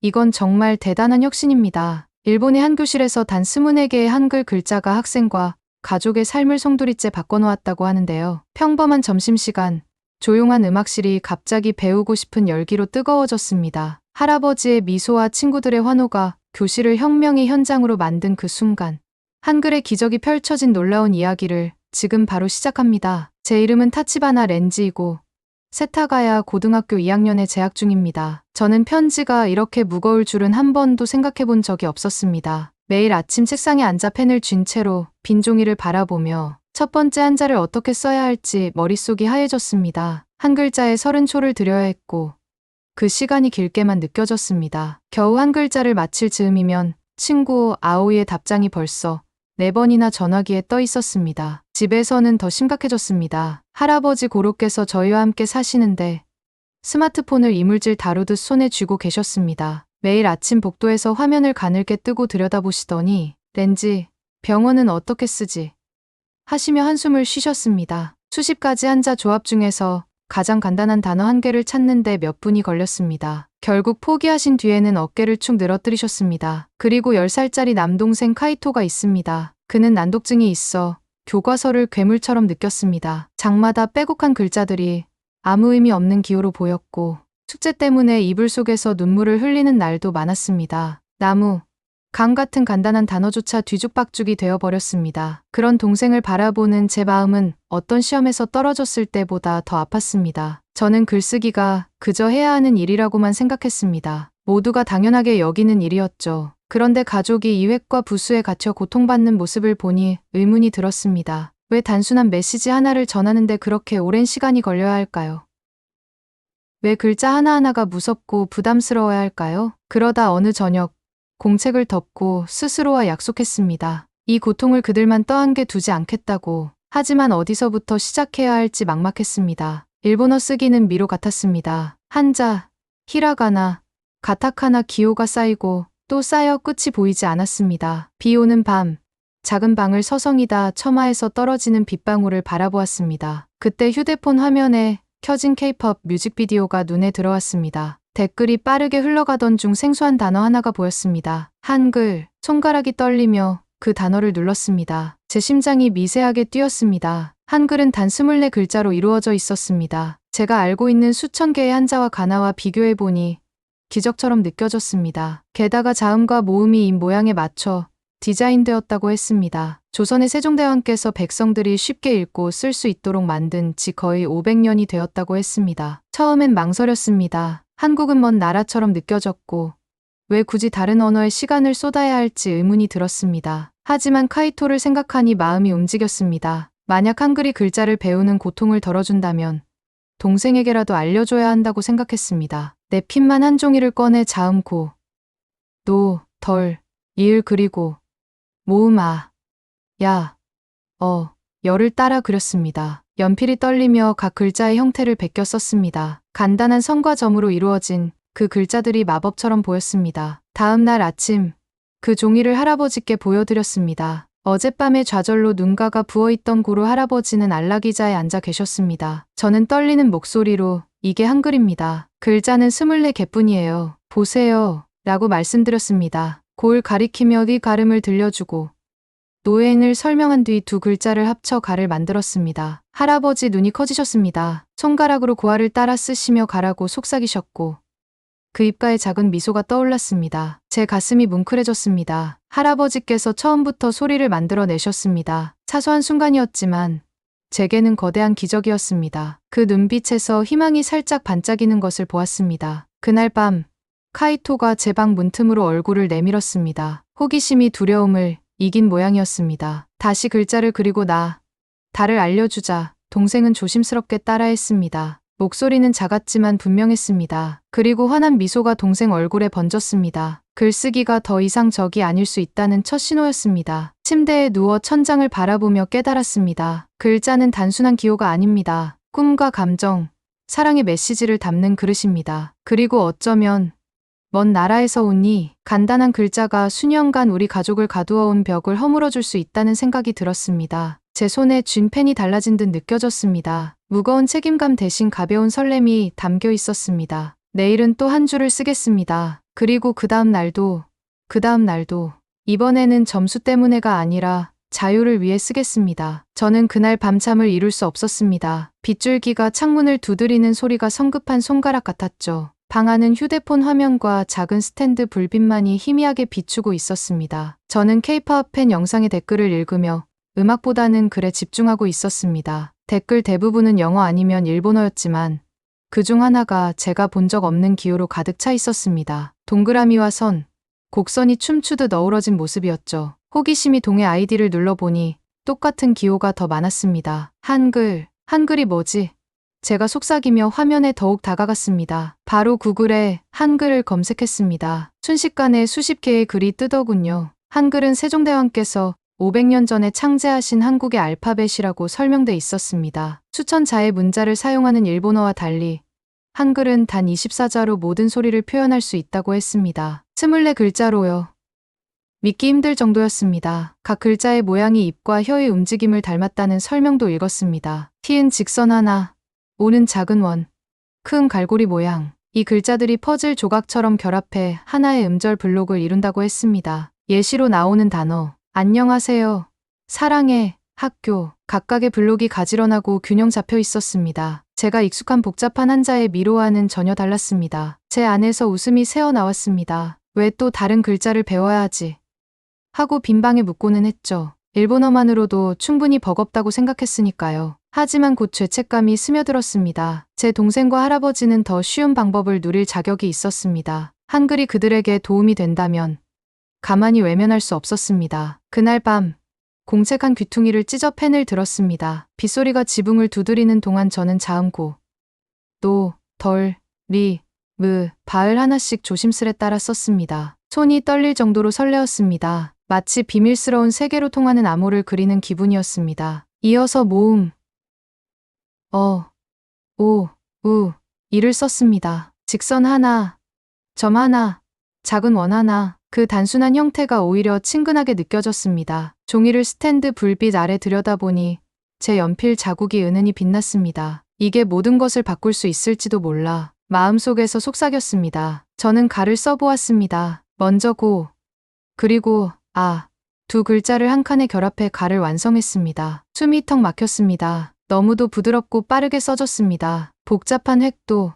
이건 정말 대단한 혁신입니다. 일본의 한 교실에서 단 24개의 한글 글자가 학생과 가족의 삶을 송두리째 바꿔놓았다고 하는데요. 평범한 점심시간, 조용한 음악실이 갑자기 배우고 싶은 열기로 뜨거워졌습니다. 할아버지의 미소와 친구들의 환호가 교실을 혁명의 현장으로 만든 그 순간, 한글의 기적이 펼쳐진 놀라운 이야기를 지금 바로 시작합니다. 제 이름은 타치바나 렌지이고 세타가야 고등학교 2학년에 재학 중입니다. 저는 편지가 이렇게 무거울 줄은 한 번도 생각해 본 적이 없었습니다. 매일 아침 책상에 앉아 펜을 쥔 채로 빈 종이를 바라보며 첫 번째 한자를 어떻게 써야 할지 머릿속이 하얘졌습니다. 한 글자에 30초를 들여야 했고 그 시간이 길게만 느껴졌습니다. 겨우 한 글자를 마칠 즈음이면 친구 아오이의 답장이 벌써 4번이나 전화기에 떠 있었습니다. 집에서는 더 심각해졌습니다. 할아버지 고로께서 저희와 함께 사시는데 스마트폰을 이물질 다루듯 손에 쥐고 계셨습니다. 매일 아침 복도에서 화면을 가늘게 뜨고 들여다보시더니 렌지, 병원은 어떻게 쓰지? 하시며 한숨을 쉬셨습니다. 수십 가지 한자 조합 중에서 가장 간단한 단어 한 개를 찾는데 몇 분이 걸렸습니다. 결국 포기하신 뒤에는 어깨를 축 늘어뜨리셨습니다. 그리고 10살짜리 남동생 카이토가 있습니다. 그는 난독증이 있어 교과서를 괴물처럼 느꼈습니다. 장마다 빼곡한 글자들이 아무 의미 없는 기호로 보였고 숙제 때문에 이불 속에서 눈물을 흘리는 날도 많았습니다. 나무, 강 같은 간단한 단어조차 뒤죽박죽이 되어버렸습니다. 그런 동생을 바라보는 제 마음은 어떤 시험에서 떨어졌을 때보다 더 아팠습니다. 저는 글쓰기가 그저 해야 하는 일이라고만 생각했습니다. 모두가 당연하게 여기는 일이었죠. 그런데 가족이 이획과 부수에 갇혀 고통받는 모습을 보니 의문이 들었습니다. 왜 단순한 메시지 하나를 전하는데 그렇게 오랜 시간이 걸려야 할까요? 왜 글자 하나하나가 무섭고 부담스러워야 할까요? 그러다 어느 저녁 공책을 덮고 스스로와 약속했습니다. 이 고통을 그들만 떠안게 두지 않겠다고. 하지만 어디서부터 시작해야 할지 막막했습니다. 일본어 쓰기는 미로 같았습니다. 한자, 히라가나, 가타카나 기호가 쌓이고 또 쌓여 끝이 보이지 않았습니다. 비 오는 밤, 작은 방을 서성이다 처마에서 떨어지는 빗방울을 바라보았습니다. 그때 휴대폰 화면에 켜진 K-팝 뮤직비디오가 눈에 들어왔습니다. 댓글이 빠르게 흘러가던 중 생소한 단어 하나가 보였습니다. 한글, 손가락이 떨리며 그 단어를 눌렀습니다. 제 심장이 미세하게 뛰었습니다. 한글은 단 24글자로 이루어져 있었습니다. 제가 알고 있는 수천 개의 한자와 가나와 비교해보니 기적처럼 느껴졌습니다. 게다가 자음과 모음이 입 모양에 맞춰 디자인되었다고 했습니다. 조선의 세종대왕께서 백성들이 쉽게 읽고 쓸 수 있도록 만든 지 거의 500년이 되었다고 했습니다. 처음엔 망설였습니다. 한국은 먼 나라처럼 느껴졌고 왜 굳이 다른 언어에 시간을 쏟아야 할지 의문이 들었습니다. 하지만 카이토를 생각하니 마음이 움직였습니다. 만약 한글이 글자를 배우는 고통을 덜어준다면 동생에게라도 알려줘야 한다고 생각했습니다. 냅킨만 한 종이를 꺼내 자음 고, 노, 덜, 이을 그리고 모음 아, 야, 열을 따라 그렸습니다. 연필이 떨리며 각 글자의 형태를 베껴 썼습니다. 간단한 선과 점으로 이루어진 그 글자들이 마법처럼 보였습니다. 다음 날 아침, 그 종이를 할아버지께 보여드렸습니다. 어젯밤에 좌절로 눈가가 부어있던 고로 할아버지는 안락의자에 앉아 계셨습니다. 저는 떨리는 목소리로 이게 한글입니다. 글자는 24개뿐이에요. 보세요. 라고 말씀드렸습니다. 골 가리키며 위 가름을 들려주고 노엔을 설명한 뒤 두 글자를 합쳐 가를 만들었습니다. 할아버지 눈이 커지셨습니다. 손가락으로 고아를 따라 쓰시며 가라고 속삭이셨고 그 입가에 작은 미소가 떠올랐습니다. 제 가슴이 뭉클해졌습니다. 할아버지께서 처음부터 소리를 만들어내셨습니다. 사소한 순간이었지만 제게는 거대한 기적이었습니다. 그 눈빛에서 희망이 살짝 반짝이는 것을 보았습니다. 그날 밤 카이토가 제 방 문틈으로 얼굴을 내밀었습니다. 호기심이 두려움을 이긴 모양이었습니다. 다시 글자를 그리고 달을 알려주자 동생은 조심스럽게 따라했습니다. 목소리는 작았지만 분명했습니다. 그리고 환한 미소가 동생 얼굴에 번졌습니다. 글쓰기가 더 이상 적이 아닐 수 있다는 첫 신호였습니다. 침대에 누워 천장을 바라보며 깨달았습니다. 글자는 단순한 기호가 아닙니다. 꿈과 감정, 사랑의 메시지를 담는 그릇입니다. 그리고 어쩌면 먼 나라에서 오니 간단한 글자가 수년간 우리 가족을 가두어온 벽을 허물어줄 수 있다는 생각이 들었습니다. 제 손에 쥔 펜이 달라진 듯 느껴졌습니다. 무거운 책임감 대신 가벼운 설렘이 담겨 있었습니다. 내일은 또 한 줄을 쓰겠습니다. 그리고 그 다음 날도, 이번에는 점수 때문에가 아니라 자유를 위해 쓰겠습니다. 저는 그날 밤잠을 이룰 수 없었습니다. 빗줄기가 창문을 두드리는 소리가 성급한 손가락 같았죠. 방 안은 휴대폰 화면과 작은 스탠드 불빛만이 희미하게 비추고 있었습니다. 저는 K-pop 팬 영상의 댓글을 읽으며 음악보다는 글에 집중하고 있었습니다. 댓글 대부분은 영어 아니면 일본어였지만 그중 하나가 제가 본 적 없는 기호로 가득 차 있었습니다. 동그라미와 선, 곡선이 춤추듯 어우러진 모습이었죠. 호기심이 동해 아이디를 눌러보니 똑같은 기호가 더 많았습니다. 한글이 뭐지? 제가 속삭이며 화면에 더욱 다가갔습니다. 바로 구글에 한글을 검색했습니다. 순식간에 수십 개의 글이 뜨더군요. 한글은 세종대왕께서 500년 전에 창제하신 한국의 알파벳이라고 설명돼 있었습니다. 수천 자의 문자를 사용하는 일본어와 달리 한글은 단 24자로 모든 소리를 표현할 수 있다고 했습니다. 24글자로요. 믿기 힘들 정도였습니다. 각 글자의 모양이 입과 혀의 움직임을 닮았다는 설명도 읽었습니다. T은 직선 하나, O는 작은 원, 큰 갈고리 모양. 이 글자들이 퍼즐 조각처럼 결합해 하나의 음절 블록을 이룬다고 했습니다. 예시로 나오는 단어, 안녕하세요, 사랑해, 학교. 각각의 블록이 가지런하고 균형 잡혀 있었습니다. 제가 익숙한 복잡한 한자의 미로와는 전혀 달랐습니다. 제 안에서 웃음이 새어나왔습니다. 왜 또 다른 글자를 배워야 하지? 하고 빈방에 묻고는 했죠. 일본어만으로도 충분히 버겁다고 생각했으니까요. 하지만 곧 죄책감이 스며들었습니다. 제 동생과 할아버지는 더 쉬운 방법을 누릴 자격이 있었습니다. 한글이 그들에게 도움이 된다면 가만히 외면할 수 없었습니다. 그날 밤 공책한 귀퉁이를 찢어 펜을 들었습니다. 빗소리가 지붕을 두드리는 동안 저는 자음고, 노, 덜, 리, 무, 바을 하나씩 조심스레 따라 썼습니다. 손이 떨릴 정도로 설레었습니다. 마치 비밀스러운 세계로 통하는 암호를 그리는 기분이었습니다. 이어서 모음, 오, 우, 이를 썼습니다. 직선 하나, 점 하나, 작은 원 하나. 그 단순한 형태가 오히려 친근하게 느껴졌습니다. 종이를 스탠드 불빛 아래 들여다보니 제 연필 자국이 은은히 빛났습니다. 이게 모든 것을 바꿀 수 있을지도 몰라. 마음속에서 속삭였습니다. 저는 가를 써보았습니다. 먼저 고, 그리고 아, 두 글자를 한 칸에 결합해 가를 완성했습니다. 숨이 턱 막혔습니다. 너무도 부드럽고 빠르게 써졌습니다. 복잡한 획도,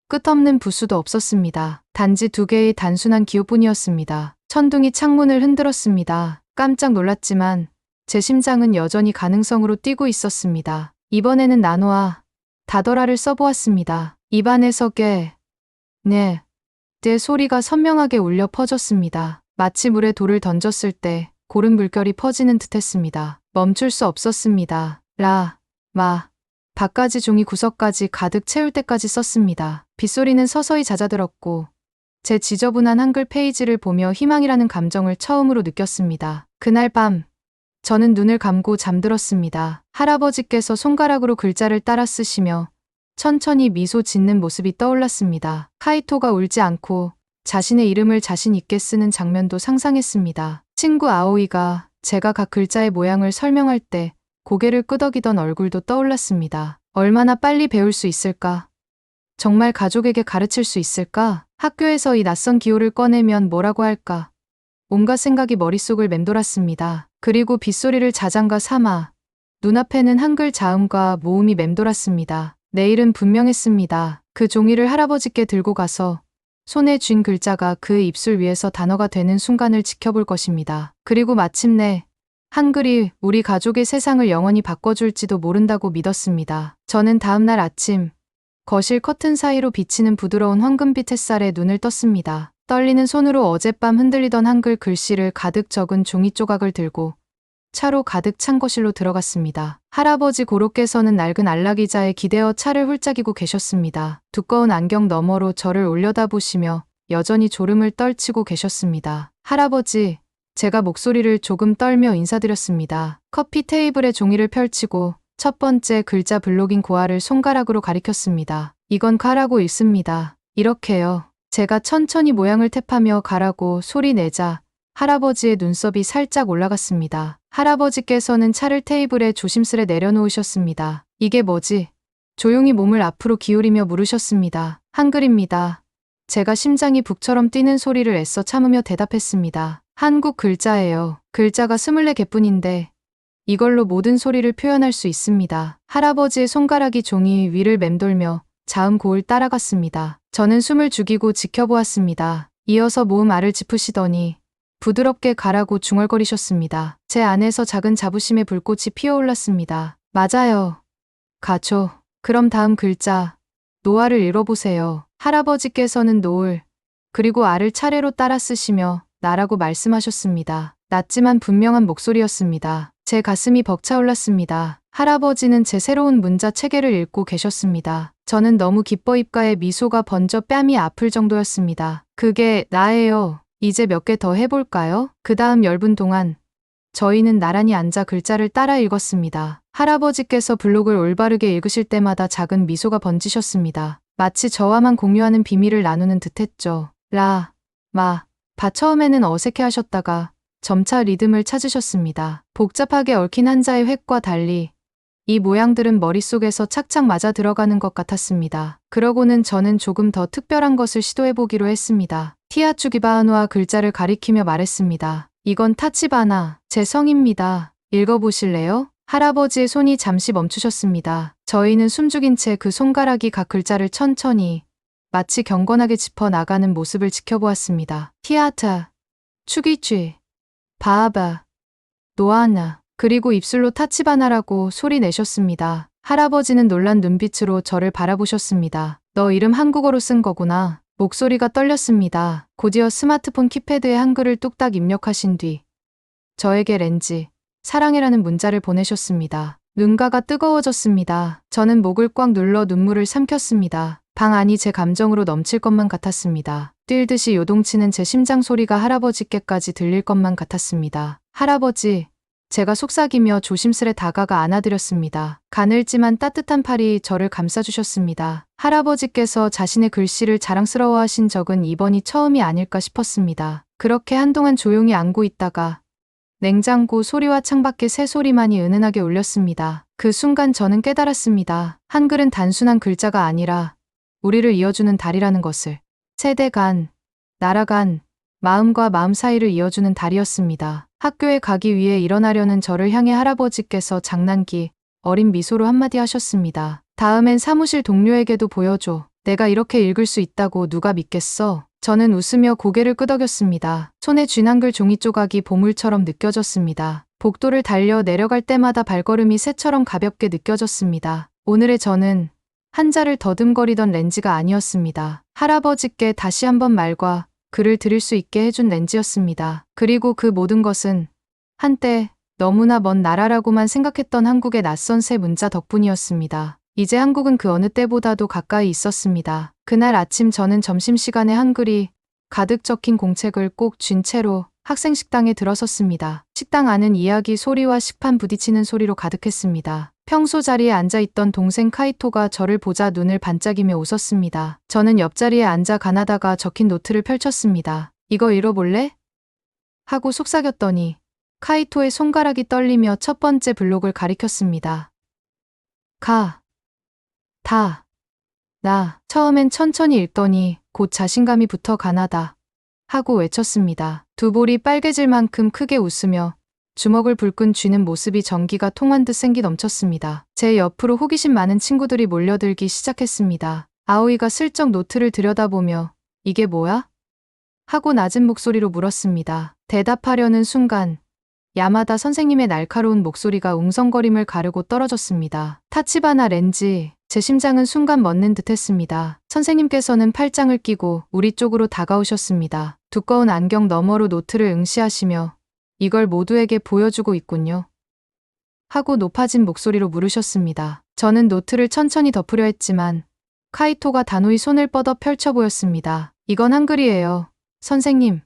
끝없는 부수도 없었습니다. 단지 두 개의 단순한 기호뿐이었습니다. 천둥이 창문을 흔들었습니다. 깜짝 놀랐지만 제 심장은 여전히 가능성으로 뛰고 있었습니다. 이번에는 나노와 다더라를 써보았습니다. 입안에서 네, 때 소리가 선명하게 울려 퍼졌습니다. 마치 물에 돌을 던졌을 때 고른 물결이 퍼지는 듯했습니다. 멈출 수 없었습니다. 라, 마, 바까지 종이 구석까지 가득 채울 때까지 썼습니다. 빗소리는 서서히 잦아들었고 제 지저분한 한글 페이지를 보며 희망이라는 감정을 처음으로 느꼈습니다. 그날 밤 저는 눈을 감고 잠들었습니다. 할아버지께서 손가락으로 글자를 따라 쓰시며 천천히 미소 짓는 모습이 떠올랐습니다. 카이토가 울지 않고 자신의 이름을 자신 있게 쓰는 장면도 상상했습니다. 친구 아오이가 제가 각 글자의 모양을 설명할 때 고개를 끄덕이던 얼굴도 떠올랐습니다. 얼마나 빨리 배울 수 있을까? 정말 가족에게 가르칠 수 있을까? 학교에서 이 낯선 기호를 꺼내면 뭐라고 할까? 온갖 생각이 머릿속을 맴돌았습니다. 그리고 빗소리를 자장가 삼아 눈앞에는 한글 자음과 모음이 맴돌았습니다. 내일은 분명했습니다. 그 종이를 할아버지께 들고 가서 손에 쥔 글자가 그의 입술 위에서 단어가 되는 순간을 지켜볼 것입니다. 그리고 마침내 한글이 우리 가족의 세상을 영원히 바꿔줄지도 모른다고 믿었습니다. 저는 다음날 아침 거실 커튼 사이로 비치는 부드러운 황금빛 햇살에 눈을 떴습니다. 떨리는 손으로 어젯밤 흔들리던 한글 글씨를 가득 적은 종이 조각을 들고 차로 가득 찬 거실로 들어갔습니다. 할아버지 고로께서는 낡은 안락의자에 기대어 차를 훌짝이고 계셨습니다. 두꺼운 안경 너머로 저를 올려다보시며 여전히 졸음을 떨치고 계셨습니다. 할아버지, 제가 목소리를 조금 떨며 인사드렸습니다. 커피 테이블에 종이를 펼치고 첫 번째 글자 블록인 고아를 손가락으로 가리켰습니다. 이건 가라고 읽습니다. 이렇게요. 제가 천천히 모양을 탭하며 가라고 소리 내자 할아버지의 눈썹이 살짝 올라갔습니다. 할아버지께서는 차를 테이블에 조심스레 내려놓으셨습니다. 이게 뭐지? 조용히 몸을 앞으로 기울이며 물으셨습니다. 한글입니다. 제가 심장이 북처럼 뛰는 소리를 애써 참으며 대답했습니다. 한국 글자예요. 글자가 24개뿐인데 이걸로 모든 소리를 표현할 수 있습니다. 할아버지의 손가락이 종이 위를 맴돌며 자음 고을 따라갔습니다. 저는 숨을 죽이고 지켜보았습니다. 이어서 모음 알을 짚으시더니 부드럽게 가라고 중얼거리셨습니다. 제 안에서 작은 자부심의 불꽃이 피어올랐습니다. 맞아요. 가죠. 그럼 다음 글자 노아를 읽어보세요. 할아버지께서는 노을 그리고 알을 차례로 따라 쓰시며 나라고 말씀하셨습니다. 낮지만 분명한 목소리였습니다. 제 가슴이 벅차올랐습니다. 할아버지는 제 새로운 문자 체계를 읽고 계셨습니다. 저는 너무 기뻐 입가에 미소가 번져 뺨이 아플 정도였습니다. 그게 나예요. 이제 몇 개 더 해볼까요? 그 다음 10분 동안 저희는 나란히 앉아 글자를 따라 읽었습니다. 할아버지께서 블록을 올바르게 읽으실 때마다 작은 미소가 번지셨습니다. 마치 저와만 공유하는 비밀을 나누는 듯했죠. 라, 마, 바 처음에는 어색해 하셨다가 점차 리듬을 찾으셨습니다. 복잡하게 얽힌 한자의 획과 달리 이 모양들은 머릿속에서 착착 맞아 들어가는 것 같았습니다. 그러고는 저는 조금 더 특별한 것을 시도해보기로 했습니다. 티아추기바하누아 글자를 가리키며 말했습니다. 이건 타치바나, 제 성입니다. 읽어보실래요? 할아버지의 손이 잠시 멈추셨습니다. 저희는 숨죽인 채 그 손가락이 각 글자를 천천히 마치 경건하게 짚어 나가는 모습을 지켜보았습니다. 티아타, 추기취, 바아바, 노아나, 그리고 입술로 타치바나라고 소리 내셨습니다. 할아버지는 놀란 눈빛으로 저를 바라보셨습니다. 너 이름 한국어로 쓴 거구나. 목소리가 떨렸습니다. 곧이어 스마트폰 키패드에 한글을 뚝딱 입력하신 뒤 저에게 렌지, 사랑해라는 문자를 보내셨습니다. 눈가가 뜨거워졌습니다. 저는 목을 꽉 눌러 눈물을 삼켰습니다. 방 안이 제 감정으로 넘칠 것만 같았습니다. 뛸듯이 요동치는 제 심장 소리가 할아버지께까지 들릴 것만 같았습니다. 할아버지, 제가 속삭이며 조심스레 다가가 안아드렸습니다. 가늘지만 따뜻한 팔이 저를 감싸주셨습니다. 할아버지께서 자신의 글씨를 자랑스러워하신 적은 이번이 처음이 아닐까 싶었습니다. 그렇게 한동안 조용히 안고 있다가 냉장고 소리와 창밖의 새소리만이 은은하게 울렸습니다. 그 순간 저는 깨달았습니다. 한글은 단순한 글자가 아니라 우리를 이어주는 달이라는 것을. 세대 간, 나라 간, 마음과 마음 사이를 이어주는 달이었습니다. 학교에 가기 위해 일어나려는 저를 향해 할아버지께서 장난기 어린 미소로 한마디 하셨습니다. 다음엔 사무실 동료에게도 보여줘. 내가 이렇게 읽을 수 있다고 누가 믿겠어? 저는 웃으며 고개를 끄덕였습니다. 손에 쥔 한글 종이 조각이 보물처럼 느껴졌습니다. 복도를 달려 내려갈 때마다 발걸음이 새처럼 가볍게 느껴졌습니다. 오늘의 저는 한자를 더듬거리던 렌지가 아니었습니다. 할아버지께 다시 한번 말과 글을 들을 수 있게 해준 렌지였습니다. 그리고 그 모든 것은 한때 너무나 먼 나라라고만 생각했던 한국의 낯선 새 문자 덕분이었습니다. 이제 한국은 그 어느 때보다도 가까이 있었습니다. 그날 아침 저는 점심시간에 한글이 가득 적힌 공책을 꼭 쥔 채로 학생 식당에 들어섰습니다. 식당 안은 이야기 소리와 식판 부딪히는 소리로 가득했습니다. 평소 자리에 앉아있던 동생 카이토가 저를 보자 눈을 반짝이며 웃었습니다. 저는 옆자리에 앉아 가나다가 적힌 노트를 펼쳤습니다. 이거 읽어볼래? 하고 속삭였더니 카이토의 손가락이 떨리며 첫 번째 블록을 가리켰습니다. 가, 다, 나. 처음엔 천천히 읽더니 곧 자신감이 붙어 가나다 하고 외쳤습니다. 두 볼이 빨개질 만큼 크게 웃으며 주먹을 불끈 쥐는 모습이 전기가 통한 듯 생기 넘쳤습니다. 제 옆으로 호기심 많은 친구들이 몰려들기 시작했습니다. 아오이가 슬쩍 노트를 들여다보며 이게 뭐야? 하고 낮은 목소리로 물었습니다. 대답하려는 순간 야마다 선생님의 날카로운 목소리가 웅성거림을 가르고 떨어졌습니다. 타치바나 렌지. 제 심장은 순간 멎는 듯했습니다. 선생님께서는 팔짱을 끼고 우리 쪽으로 다가오셨습니다. 두꺼운 안경 너머로 노트를 응시하시며 이걸 모두에게 보여주고 있군요. 하고 높아진 목소리로 물으셨습니다. 저는 노트를 천천히 덮으려 했지만 카이토가 단호히 손을 뻗어 펼쳐 보였습니다. 이건 한글이에요. 선생님.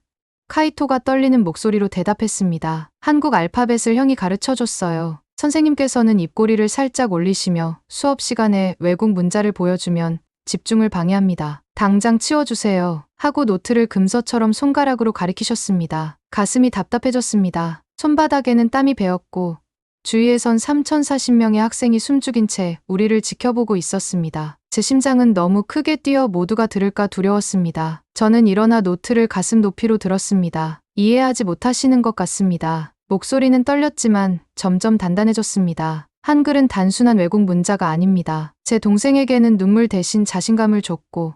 카이토가 떨리는 목소리로 대답했습니다. 한국 알파벳을 형이 가르쳐줬어요. 선생님께서는 입꼬리를 살짝 올리시며 수업 시간에 외국 문자를 보여주면 집중을 방해합니다. 당장 치워주세요. 하고 노트를 금서처럼 손가락으로 가리키셨습니다. 가슴이 답답해졌습니다. 손바닥에는 땀이 배었고 주위에선 3040명의 학생이 숨죽인 채 우리를 지켜보고 있었습니다. 제 제 심장은 너무 크게 뛰어 모두가 들을까 두려웠습니다. 저는 일어나 노트를 가슴 높이로 들었습니다. 이해하지 못하시는 것 같습니다. 목소리는 떨렸지만 점점 단단해졌습니다. 한글은 단순한 외국 문자가 아닙니다. 제 동생에게는 눈물 대신 자신감을 줬고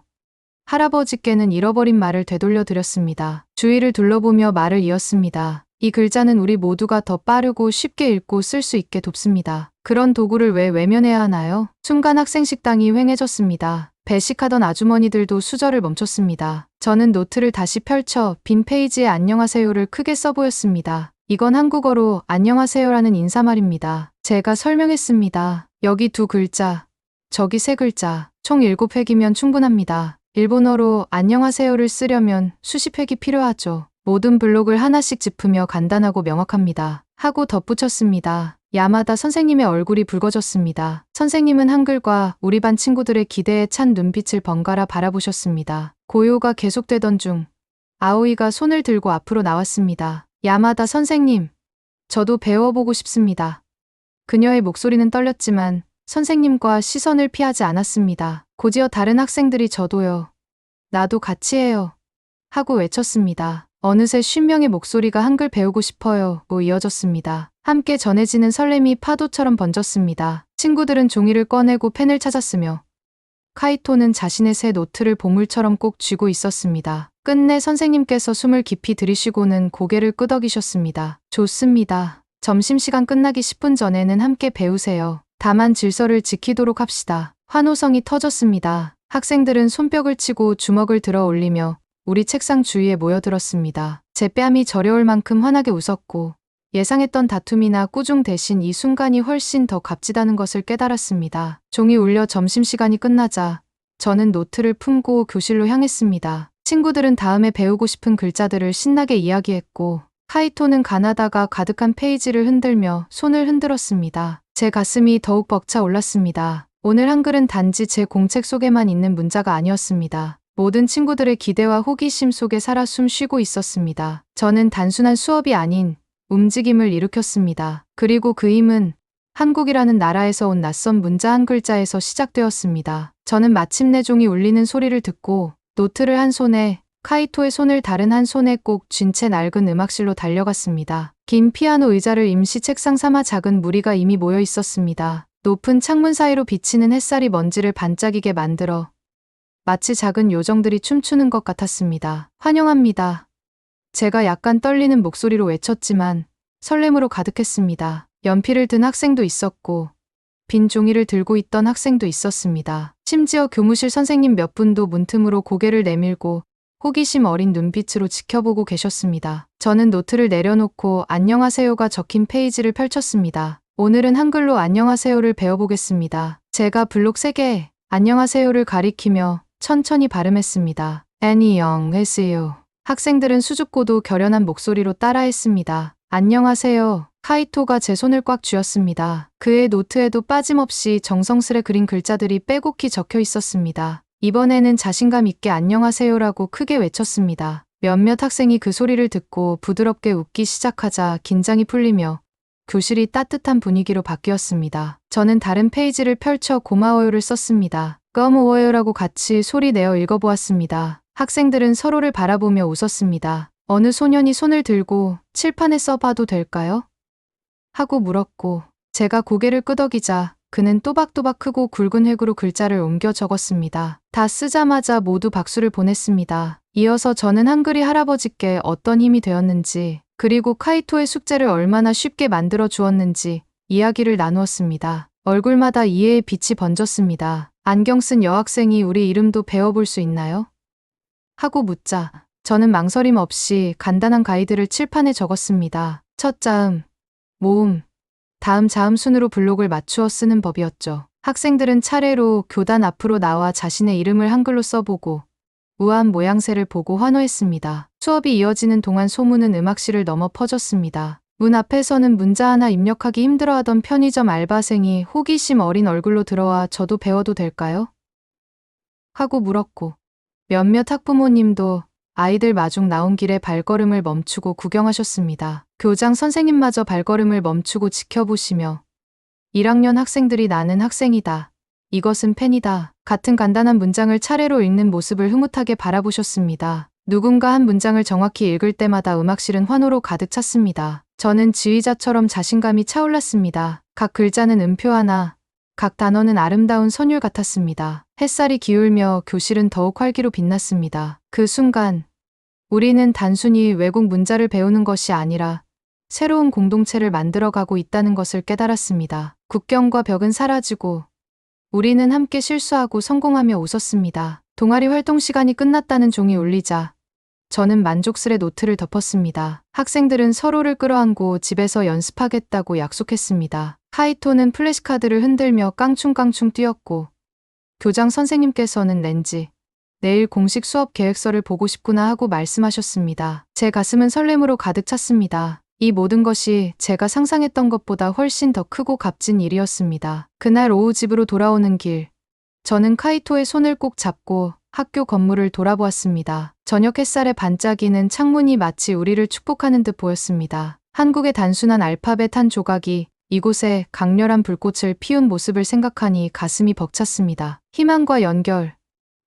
할아버지께는 잃어버린 말을 되돌려 드렸습니다. 주위를 둘러보며 말을 이었습니다. 이 글자는 우리 모두가 더 빠르고 쉽게 읽고 쓸 수 있게 돕습니다. 그런 도구를 왜 외면해야 하나요? 순간 학생 식당이 휑해졌습니다. 배식하던 아주머니들도 수저를 멈췄습니다. 저는 노트를 다시 펼쳐 빈 페이지에 안녕하세요를 크게 써보였습니다. 이건 한국어로 안녕하세요라는 인사말입니다. 제가 설명했습니다. 여기 2글자, 저기 3글자, 총 7획이면 충분합니다. 일본어로 안녕하세요를 쓰려면 수십 획이 필요하죠. 모든 블록을 하나씩 짚으며 간단하고 명확합니다. 하고 덧붙였습니다. 야마다 선생님의 얼굴이 붉어졌습니다. 선생님은 한글과 우리 반 친구들의 기대에 찬 눈빛을 번갈아 바라보셨습니다. 고요가 계속되던 중 아오이가 손을 들고 앞으로 나왔습니다. 야마다 선생님, 저도 배워보고 싶습니다. 그녀의 목소리는 떨렸지만 선생님과 시선을 피하지 않았습니다. 곧이어 다른 학생들이 저도요. 나도 같이 해요. 하고 외쳤습니다. 어느새 50명의 목소리가 한글 배우고 싶어요. 고 이어졌습니다. 함께 전해지는 설렘이 파도처럼 번졌습니다. 친구들은 종이를 꺼내고 펜을 찾았으며 카이토는 자신의 새 노트를 보물처럼 꼭 쥐고 있었습니다. 끝내 선생님께서 숨을 깊이 들이쉬고는 고개를 끄덕이셨습니다. 좋습니다. 점심시간 끝나기 10분 전에는 함께 배우세요. 다만 질서를 지키도록 합시다. 환호성이 터졌습니다. 학생들은 손뼉을 치고 주먹을 들어 올리며 우리 책상 주위에 모여들었습니다. 제 뺨이 저려올 만큼 환하게 웃었고 예상했던 다툼이나 꾸중 대신 이 순간이 훨씬 더 값지다는 것을 깨달았습니다. 종이 울려 점심시간이 끝나자 저는 노트를 품고 교실로 향했습니다. 친구들은 다음에 배우고 싶은 글자들을 신나게 이야기했고 카이토는 가나다가 가득한 페이지를 흔들며 손을 흔들었습니다. 제 가슴이 더욱 벅차 올랐습니다. 오늘 한글은 단지 제 공책 속에만 있는 문자가 아니었습니다. 모든 친구들의 기대와 호기심 속에 살아 숨쉬고 있었습니다. 저는 단순한 수업이 아닌 움직임을 일으켰습니다. 그리고 그 힘은 한국이라는 나라에서 온 낯선 문자 한 글자에서 시작되었습니다. 저는 마침내 종이 울리는 소리를 듣고 노트를 한 손에 카이토의 손을 다른 한 손에 꼭 쥔 채 낡은 음악실로 달려갔습니다. 긴 피아노 의자를 임시 책상 삼아 작은 무리가 이미 모여 있었습니다. 높은 창문 사이로 비치는 햇살이 먼지를 반짝이게 만들어 마치 작은 요정들이 춤추는 것 같았습니다. 환영합니다. 제가 약간 떨리는 목소리로 외쳤지만 설렘으로 가득했습니다. 연필을 든 학생도 있었고 빈 종이를 들고 있던 학생도 있었습니다. 심지어 교무실 선생님 몇 분도 문틈으로 고개를 내밀고 호기심 어린 눈빛으로 지켜보고 계셨습니다. 저는 노트를 내려놓고 안녕하세요가 적힌 페이지를 펼쳤습니다. 오늘은 한글로 안녕하세요를 배워보겠습니다. 제가 블록 3개에 안녕하세요를 가리키며 천천히 발음했습니다. 안녕하세요. 학생들은 수줍고도 결연한 목소리로 따라했습니다. 안녕하세요. 카이토가 제 손을 꽉 쥐었습니다. 그의 노트에도 빠짐없이 정성스레 그린 글자들이 빼곡히 적혀 있었습니다. 이번에는 자신감 있게 안녕하세요라고 크게 외쳤습니다. 몇몇 학생이 그 소리를 듣고 부드럽게 웃기 시작하자 긴장이 풀리며 교실이 따뜻한 분위기로 바뀌었습니다. 저는 다른 페이지를 펼쳐 고마워요를 썼습니다. 고마워요라고 같이 소리 내어 읽어보았습니다. 학생들은 서로를 바라보며 웃었습니다. 어느 소년이 손을 들고 칠판에 써봐도 될까요? 하고 물었고 제가 고개를 끄덕이자 그는 또박또박 크고 굵은 획으로 글자를 옮겨 적었습니다. 다 쓰자마자 모두 박수를 보냈습니다. 이어서 저는 한글이 할아버지께 어떤 힘이 되었는지 그리고 카이토의 숙제를 얼마나 쉽게 만들어 주었는지 이야기를 나누었습니다. 얼굴마다 이해의 빛이 번졌습니다. 안경 쓴 여학생이 우리 이름도 배워볼 수 있나요? 하고 묻자 저는 망설임 없이 간단한 가이드를 칠판에 적었습니다. 첫 자음, 모음, 다음 자음 순으로 블록을 맞추어 쓰는 법이었죠. 학생들은 차례로 교단 앞으로 나와 자신의 이름을 한글로 써보고 우아한 모양새를 보고 환호했습니다. 수업이 이어지는 동안 소문은 음악실을 넘어 퍼졌습니다. 문 앞에서는 문자 하나 입력하기 힘들어하던 편의점 알바생이 호기심 어린 얼굴로 들어와 저도 배워도 될까요? 하고 물었고 몇몇 학부모님도 아이들 마중 나온 길에 발걸음을 멈추고 구경하셨습니다. 교장 선생님마저 발걸음을 멈추고 지켜보시며 1학년 학생들이 나는 학생이다. 이것은 펜이다. 같은 간단한 문장을 차례로 읽는 모습을 흐뭇하게 바라보셨습니다. 누군가 한 문장을 정확히 읽을 때마다 음악실은 환호로 가득 찼습니다. 저는 지휘자처럼 자신감이 차올랐습니다. 각 글자는 음표 하나, 각 단어는 아름다운 선율 같았습니다. 햇살이 기울며 교실은 더욱 활기로 빛났습니다. 그 순간 우리는 단순히 외국 문자를 배우는 것이 아니라 새로운 공동체를 만들어가고 있다는 것을 깨달았습니다. 국경과 벽은 사라지고 우리는 함께 실수하고 성공하며 웃었습니다. 동아리 활동 시간이 끝났다는 종이 울리자 저는 만족스레 노트를 덮었습니다. 학생들은 서로를 끌어안고 집에서 연습하겠다고 약속했습니다. 카이토는 플래시카드를 흔들며 깡충깡충 뛰었고 교장 선생님께서는 렌지, 내일 공식 수업 계획서를 보고 싶구나 하고 말씀하셨습니다. 제 가슴은 설렘으로 가득 찼습니다. 이 모든 것이 제가 상상했던 것보다 훨씬 더 크고 값진 일이었습니다. 그날 오후 집으로 돌아오는 길, 저는 카이토의 손을 꼭 잡고 학교 건물을 돌아보았습니다. 저녁 햇살에 반짝이는 창문이 마치 우리를 축복하는 듯 보였습니다. 한국의 단순한 알파벳 한 조각이 이곳에 강렬한 불꽃을 피운 모습을 생각하니 가슴이 벅찼습니다. 희망과 연결,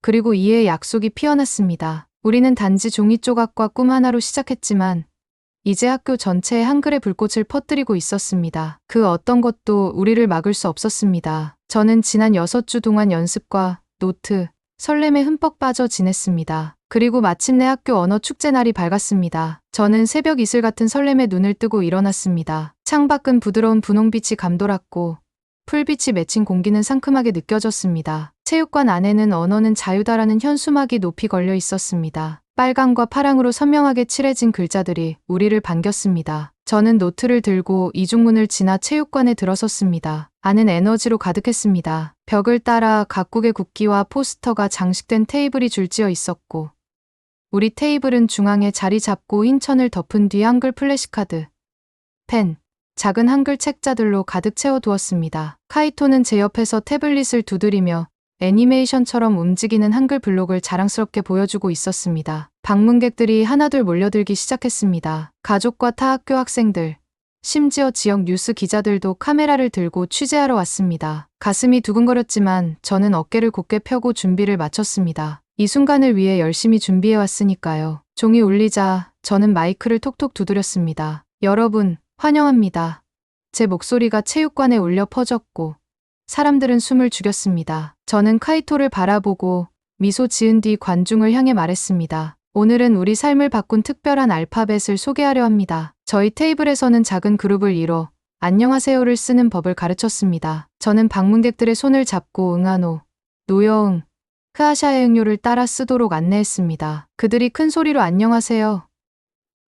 그리고 이해의 약속이 피어났습니다. 우리는 단지 종이 조각과 꿈 하나로 시작했지만 이제 학교 전체에 한글의 불꽃을 퍼뜨리고 있었습니다. 그 어떤 것도 우리를 막을 수 없었습니다. 저는 지난 6주 동안 연습과 노트, 설렘에 흠뻑 빠져 지냈습니다. 그리고 마침내 학교 언어 축제 날이 밝았습니다. 저는 새벽 이슬 같은 설렘에 눈을 뜨고 일어났습니다. 창밖은 부드러운 분홍빛이 감돌았고 풀빛이 맺힌 공기는 상큼하게 느껴졌습니다. 체육관 안에는 언어는 자유다라는 현수막이 높이 걸려 있었습니다. 빨강과 파랑으로 선명하게 칠해진 글자들이 우리를 반겼습니다. 저는 노트를 들고 이중문을 지나 체육관에 들어섰습니다. 안은 에너지로 가득했습니다. 벽을 따라 각국의 국기와 포스터가 장식된 테이블이 줄지어 있었고 우리 테이블은 중앙에 자리 잡고 흰 천을 덮은 뒤 한글 플래시카드, 펜, 작은 한글 책자들로 가득 채워두었습니다. 카이토는 제 옆에서 태블릿을 두드리며 애니메이션처럼 움직이는 한글 블록을 자랑스럽게 보여주고 있었습니다. 방문객들이 하나둘 몰려들기 시작했습니다. 가족과 타 학교 학생들, 심지어 지역 뉴스 기자들도 카메라를 들고 취재하러 왔습니다. 가슴이 두근거렸지만 저는 어깨를 곧게 펴고 준비를 마쳤습니다. 이 순간을 위해 열심히 준비해왔으니까요. 종이 울리자 저는 마이크를 톡톡 두드렸습니다. 여러분, 환영합니다. 제 목소리가 체육관에 울려 퍼졌고 사람들은 숨을 죽였습니다. 저는 카이토를 바라보고 미소 지은 뒤 관중을 향해 말했습니다. 오늘은 우리 삶을 바꾼 특별한 알파벳을 소개하려 합니다. 저희 테이블에서는 작은 그룹을 이뤄 안녕하세요를 쓰는 법을 가르쳤습니다. 저는 방문객들의 손을 잡고 응아노, 노여응, 흐아샤의 응요를 따라 쓰도록 안내했습니다. 그들이 큰 소리로 안녕하세요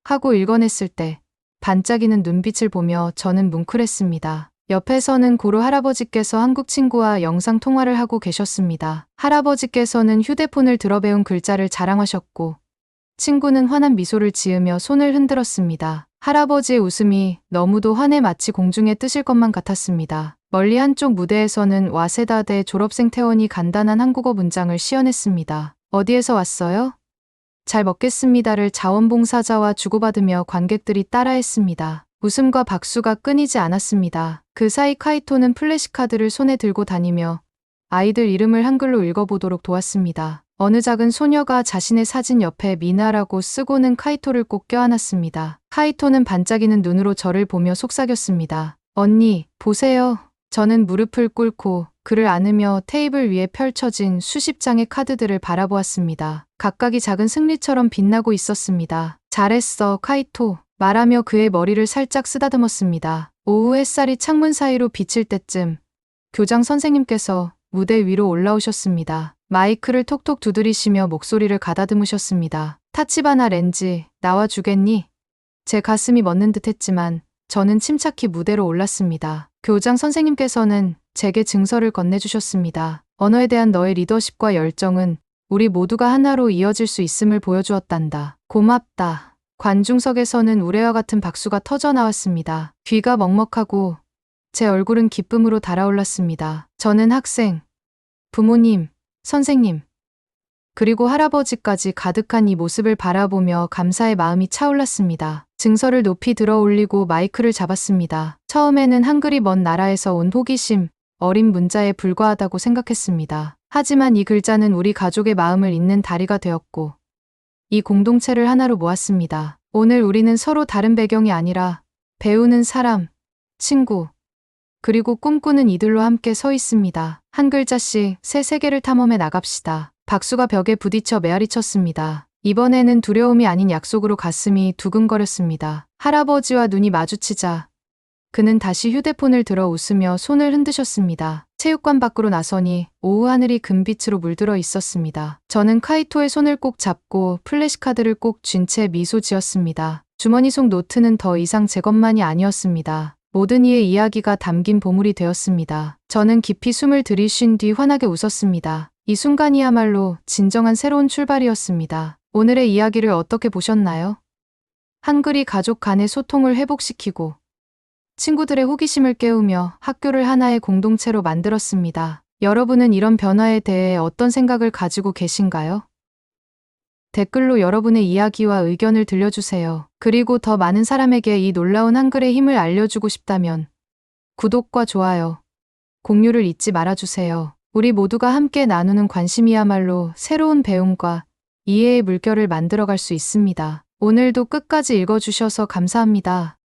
하고 읽어냈을 때 반짝이는 눈빛을 보며 저는 뭉클했습니다. 옆에서는 고로 할아버지께서 한국 친구와 영상 통화를 하고 계셨습니다. 할아버지께서는 휴대폰을 들어 배운 글자를 자랑하셨고 친구는 환한 미소를 지으며 손을 흔들었습니다. 할아버지의 웃음이 너무도 환해 마치 공중에 뜨실 것만 같았습니다. 멀리 한쪽 무대에서는 와세다대 졸업생 태원이 간단한 한국어 문장을 시연했습니다. 어디에서 왔어요? 잘 먹겠습니다를 자원봉사자와 주고받으며 관객들이 따라했습니다. 웃음과 박수가 끊이지 않았습니다. 그 사이 카이토는 플래시카드를 손에 들고 다니며 아이들 이름을 한글로 읽어보도록 도왔습니다. 어느 작은 소녀가 자신의 사진 옆에 미나라고 쓰고는 카이토를 꼭 껴안았습니다. 카이토는 반짝이는 눈으로 저를 보며 속삭였습니다. 언니, 보세요. 저는 무릎을 꿇고 그를 안으며 테이블 위에 펼쳐진 수십 장의 카드들을 바라보았습니다. 각각이 작은 승리처럼 빛나고 있었습니다. 잘했어, 카이토. 말하며 그의 머리를 살짝 쓰다듬었습니다. 오후 햇살이 창문 사이로 비칠 때쯤 교장 선생님께서 무대 위로 올라오셨습니다. 마이크를 톡톡 두드리시며 목소리를 가다듬으셨습니다. 타치바나 렌지, 나와주겠니? 제 가슴이 멎는 듯 했지만 저는 침착히 무대로 올랐습니다. 교장 선생님께서는 제게 증서를 건네주셨습니다. 언어에 대한 너의 리더십과 열정은 우리 모두가 하나로 이어질 수 있음을 보여주었단다. 고맙다. 관중석에서는 우레와 같은 박수가 터져 나왔습니다. 귀가 먹먹하고 제 얼굴은 기쁨으로 달아올랐습니다. 저는 학생, 부모님, 선생님, 그리고 할아버지까지 가득한 이 모습을 바라보며 감사의 마음이 차올랐습니다. 증서를 높이 들어 올리고 마이크를 잡았습니다. 처음에는 한글이 먼 나라에서 온 호기심, 어린 문자에 불과하다고 생각했습니다. 하지만 이 글자는 우리 가족의 마음을 잇는 다리가 되었고 이 공동체를 하나로 모았습니다. 오늘 우리는 서로 다른 배경이 아니라 배우는 사람, 친구, 그리고 꿈꾸는 이들로 함께 서 있습니다. 한 글자씩 새 세계를 탐험해 나갑시다. 박수가 벽에 부딪혀 메아리 쳤습니다. 이번에는 두려움이 아닌 약속으로 가슴이 두근거렸습니다. 할아버지와 눈이 마주치자 그는 다시 휴대폰을 들어 웃으며 손을 흔드셨습니다. 체육관 밖으로 나서니 오후 하늘이 금빛으로 물들어 있었습니다. 저는 카이토의 손을 꼭 잡고 플래시카드를 꼭 쥔 채 미소 지었습니다. 주머니 속 노트는 더 이상 제 것만이 아니었습니다. 모든 이의 이야기가 담긴 보물이 되었습니다. 저는 깊이 숨을 들이쉰 뒤 환하게 웃었습니다. 이 순간이야말로 진정한 새로운 출발이었습니다. 오늘의 이야기를 어떻게 보셨나요? 한글이 가족 간의 소통을 회복시키고 친구들의 호기심을 깨우며 학교를 하나의 공동체로 만들었습니다. 여러분은 이런 변화에 대해 어떤 생각을 가지고 계신가요? 댓글로 여러분의 이야기와 의견을 들려주세요. 그리고 더 많은 사람에게 이 놀라운 한글의 힘을 알려주고 싶다면 구독과 좋아요, 공유를 잊지 말아주세요. 우리 모두가 함께 나누는 관심이야말로 새로운 배움과 이해의 물결을 만들어갈 수 있습니다. 오늘도 끝까지 읽어주셔서 감사합니다.